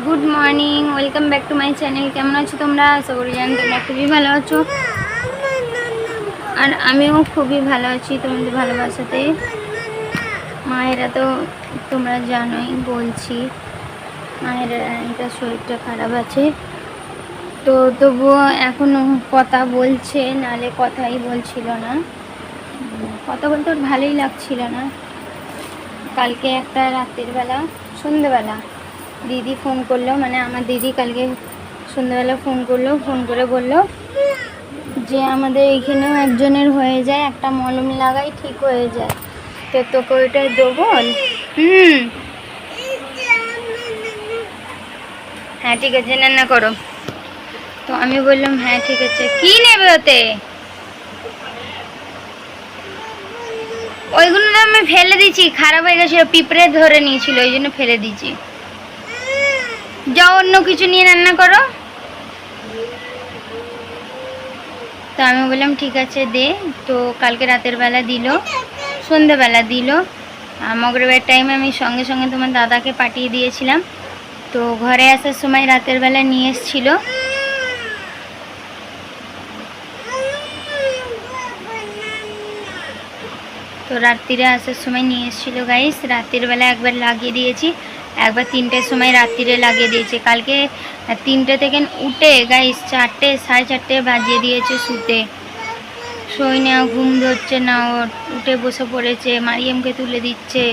Good morning, welcome back to my channel. কেমন আছো তোমরা? আশা করি জানি তোমরা খুবই ভালো আছো, আর আমিও খুবই ভালো আছি তোমাদের ভালোবাসাতে। মায়েরা তো তোমরা জানোই, বলছি মায়ের একটা শরীরটা খারাপ আছে, তো তবুও এখনও কথা বলছে, নালে কথাই বলছিল না। কথা বলতে ওর ভালোই লাগছিল না। কালকে একটা রাতের বেলা, সন্ধ্যেবেলা দিদি ফোন করলো, মানে আমার দিদি কালকে সন্ধ্যেবেলা ফোন করলো, ফোন করে বলল যে আমাদের এইখানেও একজনের হয়ে যায়, একটা মলম লাগাই ঠিক হয়ে যায়, তো তোকে ওইটাই দেবো। হ্যাঁ ঠিক আছে, রান্না করো। তো আমি বললাম হ্যাঁ ঠিক আছে। কি নেবে ওতে? ওইগুলো তো আমি ফেলে দিচ্ছি, খারাপ হয়ে গেছিলো, পিঁপড়ে ধরে নিয়েছিল, ওই জন্য ফেলে দিচ্ছি। যাও অন্য কিছু নিয়ে রান্না করো। তো আমি বললাম ঠিক আছে দে। তো কালকে রাতের বেলা দিল, সন্ধ্যেবেলা দিল। মগরবের টাইমে আমি সঙ্গে সঙ্গে তোমার দাদাকে পাঠিয়ে দিয়েছিলাম। তো ঘরে আসার সময় রাতের বেলা নিয়ে এসেছিল। তো রাত্রিরে আসার সময় নিয়ে এসেছিল গাইস। রাতের বেলা একবার লাগিয়ে দিয়েছি, একবার 3টের সময় রাত্রিরে লাগিয়ে দিয়েছে। কালকে 3টে থেকে উঠে গাইস 4টে, 4:30 বাজিয়ে দিয়েছে শুতে। শোয় না, ঘুম ধরছে না ওর, উঠে বসে পড়েছে, মারিয়ামকে তুলে দিচ্ছে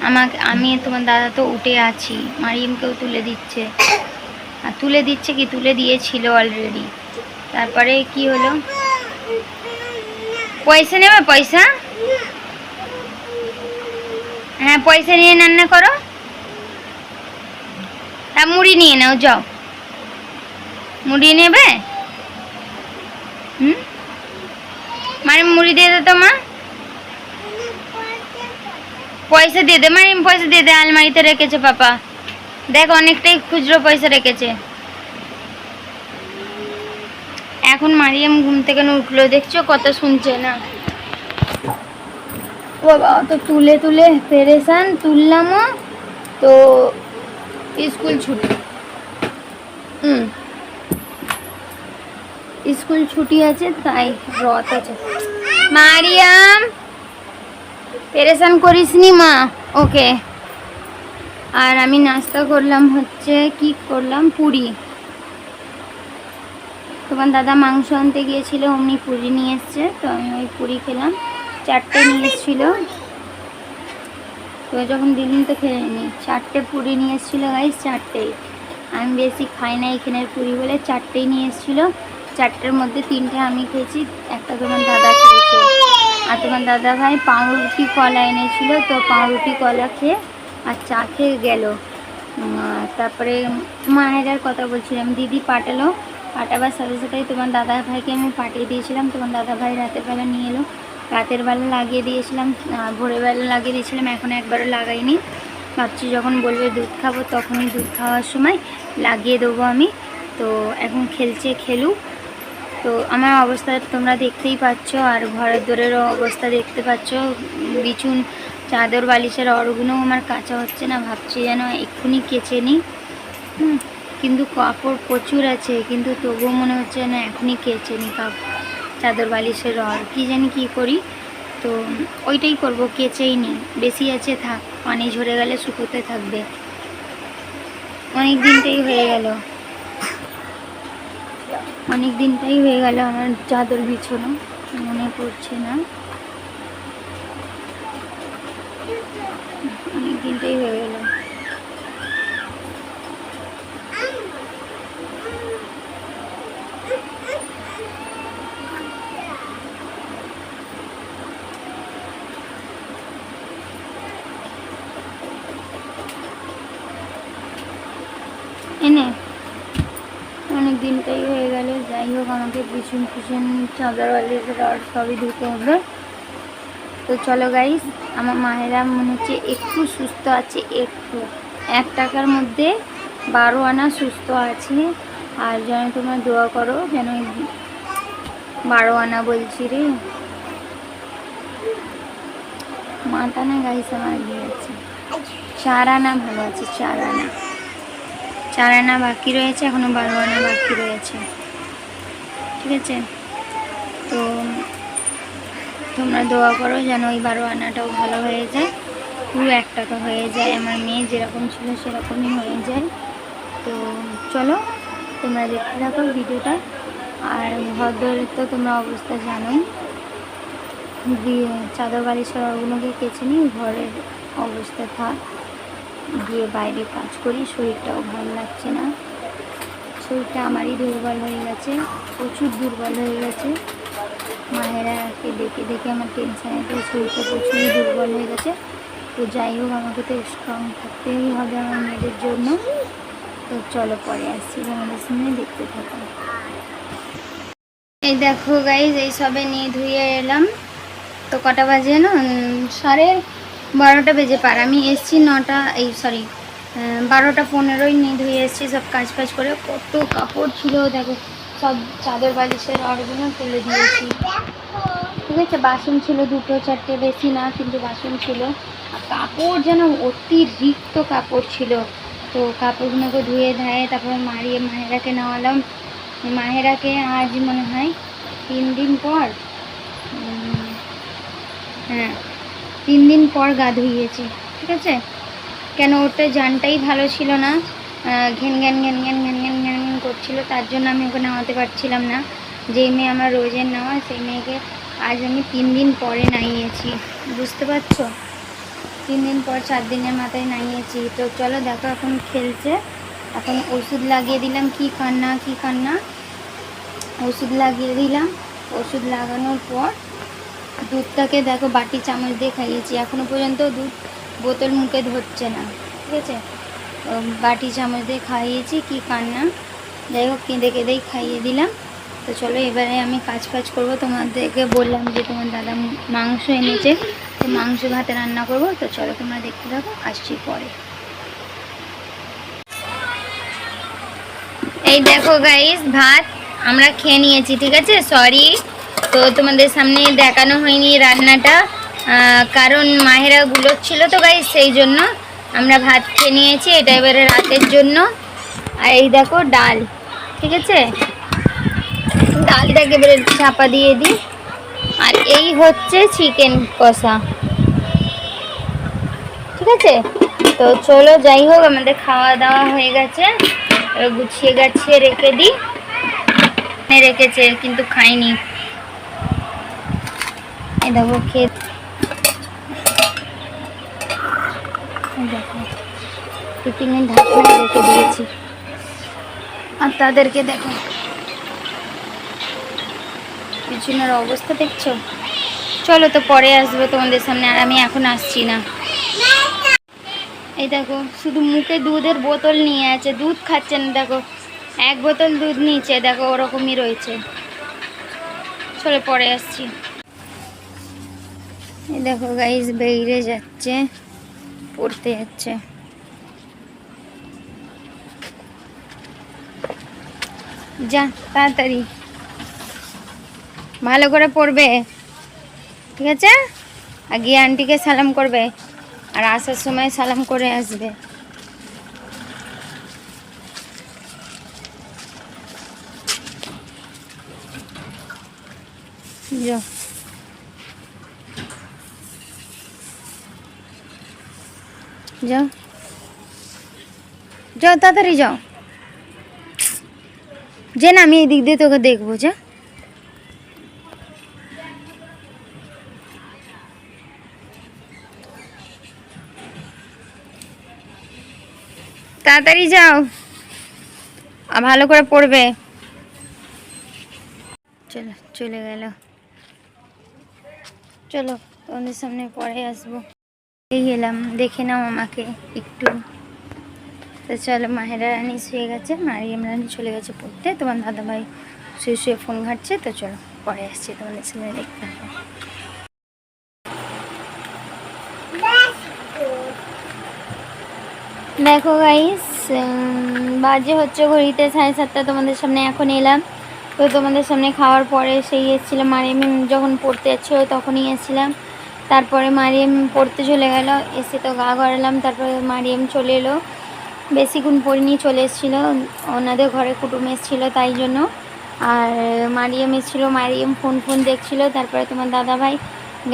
আমাকে। আমি তোমার দাদা তো উঠে আছি, মারিয়ামকেও তুলে দিচ্ছে। আর তুলে দিচ্ছে কি, তুলে দিয়েছিল অলরেডি। তারপরে কি হলো, পয়সা নেবে? পয়সা? হ্যাঁ পয়সা নিয়ে রান্না করো। হ্যাঁ মুড়ি নিয়ে নাও, যাও। মুড়ি নেবে? মানে মুড়ি দিয়ে দে তো মা, পয়সা দিয়ে দে। মারিয়াম পয়সা দিয়ে দে, আলমারিতে রেখেছে পাপা, দেখ অনেকটাই খুচরো পয়সা রেখেছে। এখন মারিয়াম ঘুম থেকে উঠলো, দেখছো কথা শুনছে না। বাবা তো তুলে তুলে পেরেশান, তুললামও তো স্কুল ছুটি। স্কুল ছুটি আছে, তাই রথ আছে। মারিয়াম পেরেশান করিসনি মা ওকে। আর আমি নাস্তা করলাম হচ্ছে, কি করলাম, পুরি। তোমার দাদা মাংস আনতে গিয়েছিল, অমনি পুরি নিয়ে এসছে, তো আমি ওই পুরি খেলাম। 4টে নিয়ে এসেছিল, তো যখন দিদিন তো খেয়ে নিই। 4টে পুরি নিয়ে এসেছিলো গাইস, 4টেই। আমি বেশি খাই না এখানের পুরি বলে 4টেই নিয়ে এসেছিলো। 4টের মধ্যে 3টে আমি খেয়েছি, একটা তোমার দাদা খেয়েছে। আর তোমার দাদা ভাই পাউরুটি কলা এনেছিল, তো পাউরুটি কলা খেয়ে আর চা খেয়ে গেল। তারপরে মায়ের কথা বলছিলাম, দিদি পাঠালো, পাঠাবার সাথে সাথেই তোমার দাদা ভাইকে আমি পাঠিয়ে দিয়েছিলাম। তোমার দাদা ভাই রাতের বেলা নিয়ে এলো, রাতের বেলা লাগিয়ে দিয়েছিলাম, ভোরের বেলা লাগিয়ে দিয়েছিলাম, এখন একবারও লাগাইনি। ভাবছি যখন বলবে দুধ খাবো, তখনই দুধ খাওয়ার সময় লাগিয়ে দেবো আমি। তো এখন খেলছে, খেলুক। তো আমার অবস্থা তোমরা দেখতেই পাচ্ছ, আর ঘরের দোরেরও অবস্থা দেখতে পাচ্ছ। বিছুন, চাদর, বালিশের অরগুলোও আমার কাঁচা হচ্ছে না, ভাবছি যেন এক্ষুনি কেচে নিই। কিন্তু কাপড় প্রচুর আছে, কিন্তু তবুও মনে হচ্ছে না এখনই কেচে নিই চাদর বালিশের রড, কি জানি কি করি। তো ওইটাই করব, কেচেই নিই। বেশি আছে থাক, পানি ঝরে গেলে শুকোতে থাকবে। অনেক দিনটাই হয়ে গেল, অনেক দিনটাই হয়ে গেল আমার চাদর বিছানো, মনে পড়ছে না, অনেক দিনটাই হয়ে গেল। এনে অনেক দিনটাই হয়ে গেল। যাই হোক, আমাকে পিছন চাদর বালিশের রড সবই ধুতে হবে। তো চলো গাইস, আমার মায়েরা মনে হচ্ছে একটু সুস্থ আছে, একটু 1 টাকার মধ্যে 12 আনা সুস্থ আছে। আর যেন তোমরা দোয়া করো যেন 12 আনা বলছি রে, মাথা না গাইস আমার গিয়েছে। 4 আনা ভালো আছে, 4 আনা, 4 আনা বাকি রয়েছে, এখনও 12 আনা বাকি রয়েছে। ঠিক আছে, তো তোমরা দোয়া করো যেন ওই 12 আনাটাও ভালো হয়ে যায়, পুরো 1 টাকা হয়ে যায়, আমার মেয়ে যেরকম ছিল সেরকমই হয়ে যায়। তো চলো তোমরা দেখতে থাকো ভিডিওটা। আর ঘর দোরের তো তোমরা অবস্থা জানোই, দিয়ে চাদর বালিশের ওগুলোকে কেচে নিই, ঘরের অবস্থা থাক, দিয়ে বাইরে কাজ করি। শরীরটাও ভালো লাগছে না, শরীরটা আমারই দুর্বল হয়ে গেছে, প্রচুর দুর্বল হয়ে গেছে। মায়েরাকে দেখে দেখে আমার টেনশানেতে শরীরটা প্রচুরই দুর্বল হয়ে গেছে। তো যাই হোক, আমাকে তো স্ট্রং থাকতেই হবে আমার মেয়েদের জন্য। তো চলো পরে আসছি, তোমাদের সামনে দেখতে থাকো। এই দেখো গাইজ, এই সবে নিয়ে ধুয়ে এলাম। তো কটা বাজে না, 12:30 বেজে পার। আমি এসছি 12:15 নিয়ে ধুয়ে এসেছি সব কাজ ফাজ করে। কত কাপড় ছিল দেখো, সব চাদর বালিশের অর্গুলো ফেলে দিয়েছি। ঠিক আছে, বাসন ছিল 2-4টে, বেশি না কিন্তু বাসন ছিল। আর কাপড় যেন অতিরিক্ত কাপড় ছিল। তো কাপড়গুলোকে ধুয়ে ধায়ে তারপরে মাহেরাকে নেওয়ালাম। মাহেরাকে আজ মনে হয় 3 দিন পর, হ্যাঁ 3 দিন পর গা ধুইয়েছি। ঠিক আছে, কেন ওটা জানটাই ভালো ছিল না, ঘ্যান ঘ্যান ঘ্যান ঘ্যান ঘ্যান ঘ্যান ঘ্যান ঘ্যান করছিল, তার জন্য আমি ওকে নামাতে পারছিলাম না। যেই মেয়ে আমার রোজের নেওয়া, সেই মেয়েকে আজ আমি 3 দিন পরে নাইয়েছি, বুঝতে পারছো? 3 দিন পর 4 দিনের মাথায় নাইয়েছি। তো চলো দেখো, এখন খেলছে, এখন ওষুধ লাগিয়ে দিলাম। কি কান্না, ওষুধ লাগিয়ে দিলাম। ওষুধ লাগানোর পর দুধটাকে দেখো বাটি চামচ দিয়ে খাইয়েছি, এখনও পর্যন্ত দুধ বোতল মুখে ধরছে না। ঠিক আছে, বাটি চামচ দিয়ে খাইয়েছি, কি কান্না। যাই হোক, কেঁদে কেঁদেই খাইয়ে দিলাম। তো চলো এবারে আমি কাজ ফাজ করবো। তোমাদেরকে বললাম যে তোমার দাদা মাংস এনেছে, তো মাংস ভাতে রান্না করবো। তো চলো তোমরা দেখতে থাকো, আসছি পরে। এই দেখো গাইস, ভাত আমরা খেয়ে নিয়েছি। ঠিক আছে, সরি, তো তোমাদের সামনে দেখানো হয়নি রান্নাটা, কারণ মাহেরা গুলোচ্ছিল তো গাইস, সেই জন্য আমরা ভাত খেয়ে নিয়েছি। এটা এবারে রাতের জন্য। আর এই দেখো ডাল, ঠিক আছে, ডালটাকে এবারে চাপা দিয়ে দিই। আর এই হচ্ছে চিকেন কষা। ঠিক আছে, তো চলো যাই হোক, আমাদের খাওয়া দাওয়া হয়ে গেছে, গুছিয়ে গাছিয়ে রেখে দিই। রেখেছে কিন্তু খাইনি। এই দেখো খেয়ে দেখো টিফিনের ঢাকনা রেখে দিয়েছি। আর তাদেরকে দেখো পিছনের অবস্থা দেখছো। চলো তো পরে আসবো তোমাদের সামনে, আর আমি এখন আসছি না। এই দেখো, শুধু মুখে দুধের বোতল নিয়ে আছে, দুধ খাচ্ছে না। দেখো 1 বোতল দুধ নিয়েছে, দেখো ওরকমই রয়েছে। চলো পরে আসছি। এই দেখো গাইস, বেরিয়ে যাচ্ছে, পড়তে যাচ্ছে। যা তাড়াতাড়ি ভালো করে পড়বে, ঠিক আছে? আর গিয়ে আন্টিকে সালাম করবে, আর আসার সময় সালাম করে আসবে। যাও যাও যাও, তাড়াতাড়ি যাও। যে না, আমি এই দিক দিয়ে তোকে দেখবো। যা তাড়াতাড়ি যাও, আর ভালো করে পড়বে। চলো, চলে গেল। চলো তোমাদের সামনে পরে আসবো। এই গেলাম, দেখে নাও আমাকে একটু। তো চলো, মাহেরা রানী শুয়ে গেছে, মারিয়াম রানী চলে গেছে পড়তে, তোমার দাদাভাই শুয়ে শুয়ে ফোন ঘাটছে। তো চলো পরে আসছি, তোমাদের সামনে দেখতে হবে। দেখো গাইস, বাজে হচ্ছে ঘড়িতে 7:30। তোমাদের সামনে এখন এলাম। তো তোমাদের সামনে খাওয়ার পরে সেই এসেছিলাম, মারিয়াম যখন পড়তে যাচ্ছিলো তখনই এসেছিলাম। তারপরে মারিয়াম পড়তে চলে গেল, এসে তো গা গড়ালাম। তারপরে মারিয়াম চলে এলো, বেশিক্ষণ পরিনি, চলে এসেছিলো, ওনাদের ঘরে কুটুম এসেছিল তাই জন্য। আর মারিয়াম এসেছিল, মারিয়াম ফোন দেখছিল। তারপরে তোমার দাদাভাই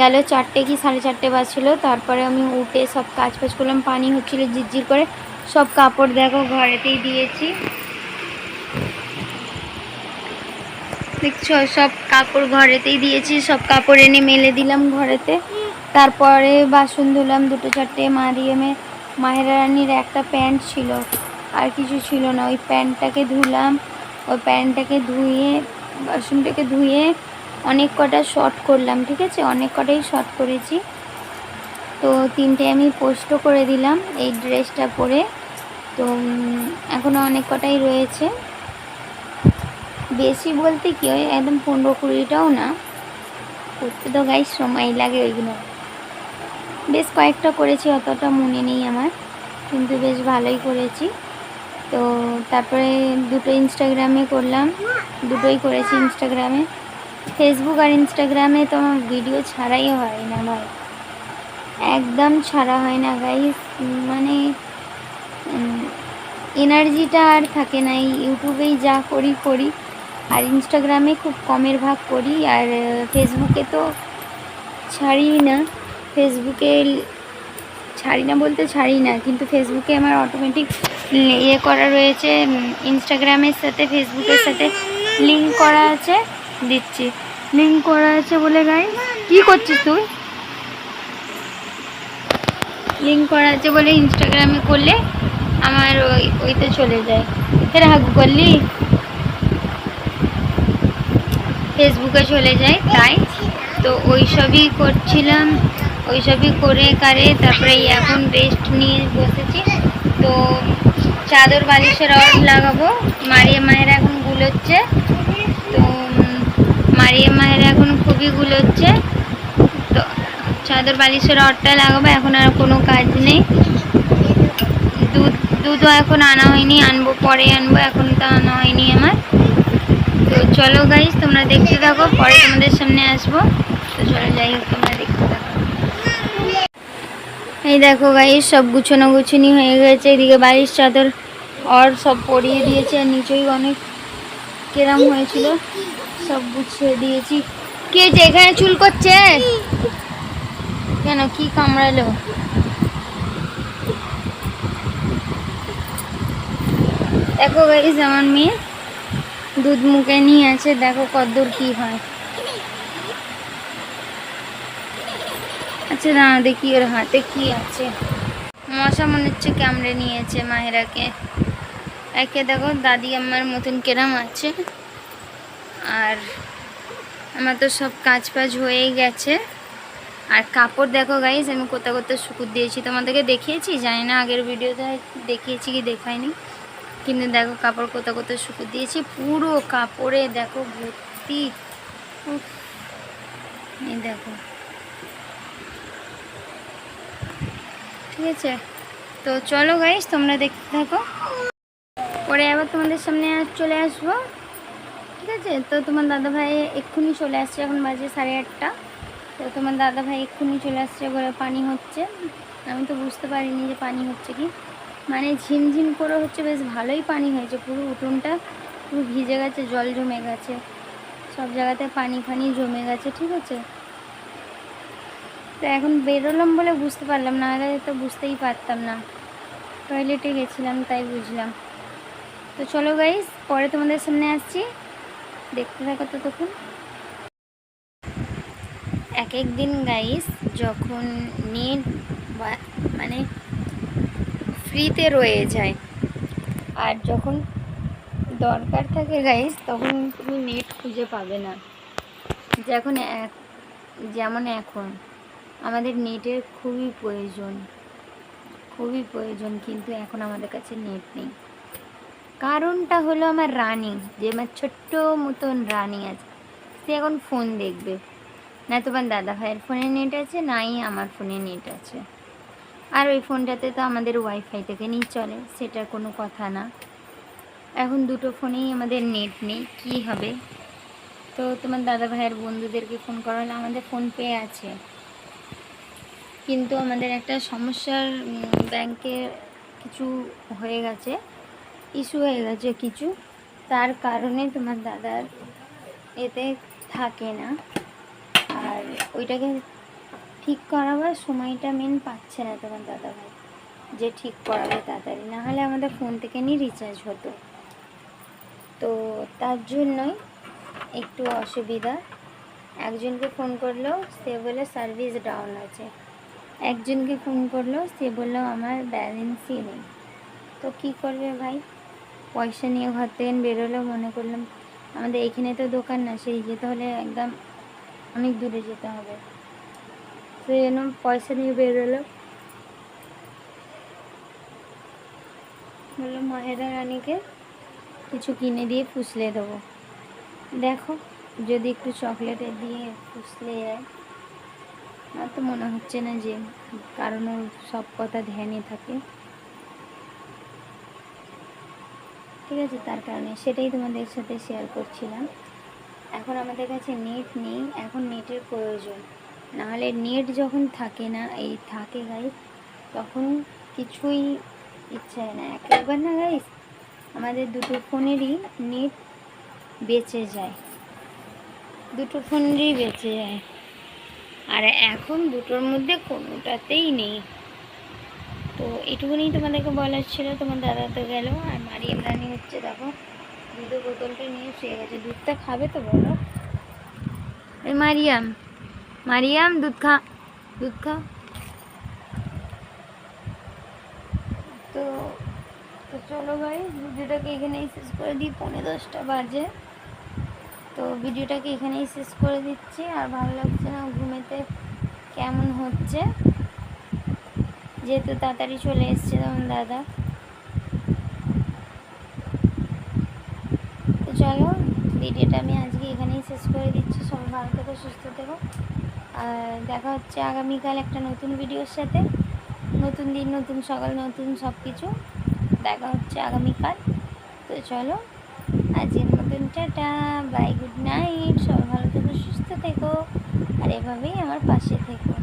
গেল 4টে কি 4:30 বাজছিল। তারপরে আমি উঠে সব কাজ করলাম, পানি হচ্ছিলো ঝিরঝির করে। সব কাপড় দেখো ঘরেতেই দিয়েছি, দেখছো সব কাপড় ঘরেতেই দিয়েছি, সব কাপড় এনে মেলে দিলাম ঘরেতে। তারপরে বাসন ধুলাম 2-4টে। মাহেরা রানীর একটা প্যান্ট ছিল, আর কিছু ছিল না, ওই প্যান্টটাকে ধুলাম। ওই প্যান্টটাকে ধুয়ে বাসনটাকে ধুয়ে অনেক কটা শর্ট করলাম, ঠিক আছে, অনেক কটাই শর্ট করেছি। তো 3টে আমি পোস্টও করে দিলাম এই ড্রেসটা পরে। তো এখনও অনেক কটাই রয়েছে, বেশি বলতে কি ওই একদম 15-20টাও না, করতে তো গাইস সময় লাগে ওইগুলো। বেশ কয়েকটা করেছি, অতটা মনে নেই আমার, কিন্তু বেশ ভালোই করেছি। তো তারপরে 2টো ইনস্টাগ্রামে করলাম, 2টোই করেছি ইনস্টাগ্রামে। ফেসবুক আর ইনস্টাগ্রামে তো আমার ভিডিও ছাড়াই হয় না ভাই, একদম ছাড়া হয় না গাইস, মানে এনার্জিটা আর থাকে না। এই ইউটিউবেই যা করি, আর ইনস্টাগ্রামে খুব কমের ভাগ করি, আর ফেসবুকে তো ছাড়ি না। ফেসবুকে ছাড়ি না বলতে ছাড়ি না, কিন্তু ফেসবুকে আমার অটোমেটিক ইয়ে করা রয়েছে, ইনস্টাগ্রামের সাথে ফেসবুকের সাথে লিঙ্ক করা আছে, দিচ্ছি, লিঙ্ক করা আছে বলে গাই। কি করছিস তুই? লিঙ্ক করা আছে বলে ইনস্টাগ্রামে করলে আমার ওইতে চলে যায়। ফের হাগু করলি, ফেসবুকে চলে যায়, তাই তো ওই সবই করছিলাম, ওই সবই করে তারপরে এখন রেস্ট নিয়ে বসেছি। তো চাদর বালিশের রড লাগাবো, মাহেরা এখন গুলোচ্ছে। তো মাহেরা এখন খুবই গুলোচ্ছে, তো চাদর বালিশের রডটা লাগাবো। এখন আর কোনো কাজ নেই। দুধও এখন আনা হয়নি, আনবো পরে আনবো, এখন তো আনা হয়নি আমার। তো চলো গাইস, তোমরা দেখতে থাকো, পরে তোমাদের সামনে আসবো। তো চলো, যাই হোক, তোমরা দেখতে থাকো। এই দেখো গাইস, সব গুছানো হয়ে গেছে। এদিকে বালিশ চাদর আর সব পরিয়ে দিয়েছে, আর নিচেই অনেক কেরাম হয়েছিল, সব গুছিয়ে দিয়েছি। কে যে এখানে চুল করছে কেন, কি কামড়ালো? দেখো গাইস, আমার মেয়ে দুধ মুখে নিয়ে আছে, দেখো কতদূর কি হয়। আচ্ছা না, দেখি ওর হাতে কি আছে। মশা মনে হচ্ছে কামড়ে নিয়েছে মাহেরাকে। একে দেখো দাদি আমার মতন কেরাম আছে। আর আমার তো সব কাজ হয়েই গেছে। আর কাপড় দেখো গাইস, আমি কোথাও শুকুর দিয়েছি, তোমাদেরকে দেখিয়েছি, জানি না আগের ভিডিওতে দেখিয়েছি কি দেখাইনি, কিন্তু দেখো কাপড় কোথাও শুকুর দিয়েছি, পুরো কাপড়ে দেখো ভর্তি। এই দেখো, ঠিক আছে। তো চলো গাইস, তোমরা দেখতে থাকো, পরে আবার তোমাদের সামনে চলে আসবো, ঠিক আছে। তো তোমার দাদাভাই এক্ষুনি চলে আসছে, এখন বাজে 8:30। তো তোমার দাদাভাই এক্ষুনি চলে আসছে, বলে পানি হচ্ছে। আমি তো বুঝতে পারিনি যে পানি হচ্ছে কি, মানে ঝিমঝিম করে হচ্ছে, বেশ ভালোই পানি হয়েছে, পুরো উঠোনটা পুরো ভিজে গেছে, জল জমে গেছে, সব জায়গাতে পানি জমে গেছে, ঠিক আছে। তো এখন বেরোলাম বলে বুঝতে পারলাম, না হলে তো বুঝতেই পারতাম না, টয়লেটে গেছিলাম তাই বুঝলাম। তো চলো গাইস, পরে তোমাদের সামনে আসছি, দেখতে থাকো তো তখন। এক দিন গাইস, যখন নেট মানে ফ্রিতে রয়ে যায়, আর যখন দরকার থাকে গাইস, তখন তুমি নেট খুঁজে পাবে না। যেমন এখন আমাদের নেটের খুবই প্রয়োজন, কিন্তু এখন আমাদের কাছে নেট নেই। কারণটা হলো আমার রানী, যে আমার ছোট্ট মতন রানী আছে, সে এখন ফোন দেখবে, না তোমার দাদা ভাইয়ের ফোনে নেট আছে, নাই আমার ফোনে নেট আছে। আর ওই ফোনটাতে তো আমাদের ওয়াইফাই থেকে নিয়ে চলে, সেটা কোনো কথা না। এখন দুটো ফোনেই আমাদের নেট নেই, কি হবে? তো তোমার দাদা ভাইয়ের বন্ধুদেরকে ফোন করা হলে, আমাদের ফোনপে আছে, কিন্তু আমাদের একটা সমস্যার, ব্যাংকে কিছু হয়ে গেছে, ইস্যু হয়ে গেছে কিছু, তার কারণে তোমার দাদার এতে থাকে না। আর ওইটাকে ঠিক করাবার সময়টা মেন পাচ্ছে না তোমার দাদাভাই, যে ঠিক করাবে তাড়াতাড়ি, নাহলে আমাদের ফোন থেকে নিয়ে রিচার্জ হতো। তো তার জন্যই একটু অসুবিধা। একজনকে ফোন করলো, সে বলে সার্ভিস ডাউন আছে। একজনকে ফোন করলো, সে বললো আমার ব্যালেন্সই নেই। তো কী করবে ভাই, পয়সা নিয়ে ঘর থেকে বেরোলো, মনে করলাম আমাদের এখানে তো দোকান না, সেই যেতে হলে একদম অনেক দূরে যেতে হবে, সেই জন্য পয়সা নিয়ে বেরোলো, বললো মাহেরা রানীকে কিছু কিনে দিয়ে ফুসলে দেবো। দেখো যদি একটু চকলেটে দিয়ে ফুসলে যায়। আমার তো মনে হচ্ছে না যে কারণ ওর সব কথা ধ্যানে থাকে, ঠিক আছে, তার কারণে সেটাই তোমাদের সাথে শেয়ার করছিলাম। এখন আমাদের কাছে নেট নেই, এখন নেটের প্রয়োজন, নাহলে নেট যখন থাকে না, এই থাকে গাইস, তখন কিছুই ইচ্ছা হয় না। একবার না গাইস, আমাদের দুটো ফোনেরই নেট বেঁচে যায়, দুটো ফোনেরই বেঁচে যায়, আর এখন দুটোর মধ্যে কোনোটাতেই নেই। তো এটুকুনি তোমাদেরকে বলার ছিল। তোমার দাদা তো গেল, আর মারিয়াম রানী হচ্ছে দেখো দুধের বোতলটা নিয়ে শুয়ে গেছে। দুধটা খাবে তো বলো? এই মারিয়াম, মারিয়াম দুধ খা, দুধ খা। তো তো চলো ভাই, ভিডিওটাকে এখানেই শেষ করে দিই, 10:45 বাজে। তো ভিডিওটাকে এখানেই শেষ করে দিচ্ছি। আর ভালো লাগছে না, ঘুমেতে কেমন হচ্ছে, যেহেতু তাড়াতাড়ি চলে এসছে তখন দাদা। তো চলো, ভিডিওটা আমি আজকে এখানেই শেষ করে দিচ্ছি। সবাই ভালো থেকো, সুস্থ থেকো, আর দেখা হচ্ছে আগামীকাল একটা নতুন ভিডিওর সাথে। নতুন দিন, নতুন সকাল, নতুন সব কিছু, দেখা হচ্ছে আগামীকাল। তো চলো আজকের মতন টাটা, বাই, গুড নাইট। সবাই ভালো থেকো, সুস্থ থেকো, আর এভাবেই আমার পাশে থেকো।